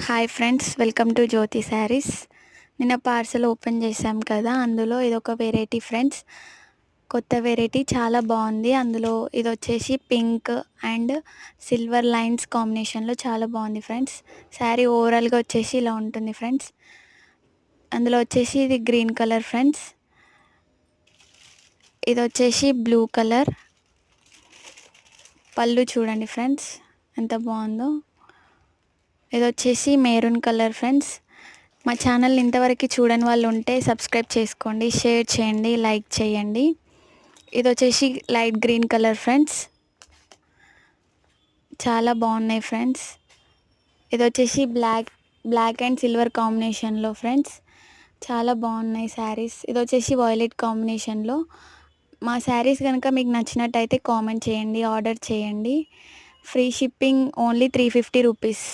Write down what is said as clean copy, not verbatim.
Hi friends, welcome to జ్యోతి శారీస్. నిన్న parcel open చేశాం కదా, అందులో ఇదొక వెరైటీ ఫ్రెండ్స్. కొత్త వెరైటీ, చాలా బాగుంది. అందులో ఇది వచ్చేసి పింక్ అండ్ సిల్వర్ లైన్స్ కాంబినేషన్లో చాలా బాగుంది ఫ్రెండ్స్. శారీ ఓవరాల్గా వచ్చేసి ఇలా ఉంటుంది ఫ్రెండ్స్. అందులో వచ్చేసి ఇది గ్రీన్ కలర్ ఫ్రెండ్స్, ఇది వచ్చేసి బ్లూ కలర్. పళ్ళు చూడండి ఫ్రెండ్స్ ఎంత బాగుందో. ఇది వచ్చేసి మెరూన్ కలర్ ఫ్రెండ్స్. మా ఛానల్ ఇంతవరకు చూడని వాళ్ళు ఉంటే సబ్స్క్రైబ్ చేసుకోండి, షేర్ చేయండి, లైక్ చేయండి. ఇది వచ్చేసి లైట్ గ్రీన్ కలర్ ఫ్రెండ్స్, చాలా బాగున్నాయి ఫ్రెండ్స్. ఇది వచ్చేసి బ్లాక్ అండ్ సిల్వర్ కాంబినేషన్లో ఫ్రెండ్స్, చాలా బాగున్నాయి శారీస్. ఇది వచ్చేసి వాయిలెట్ కాంబినేషన్లో. మా శారీస్ కనుక మీకు నచ్చినట్టయితే కామెంట్ చేయండి, ఆర్డర్ చేయండి. Free shipping, only 350 rupees.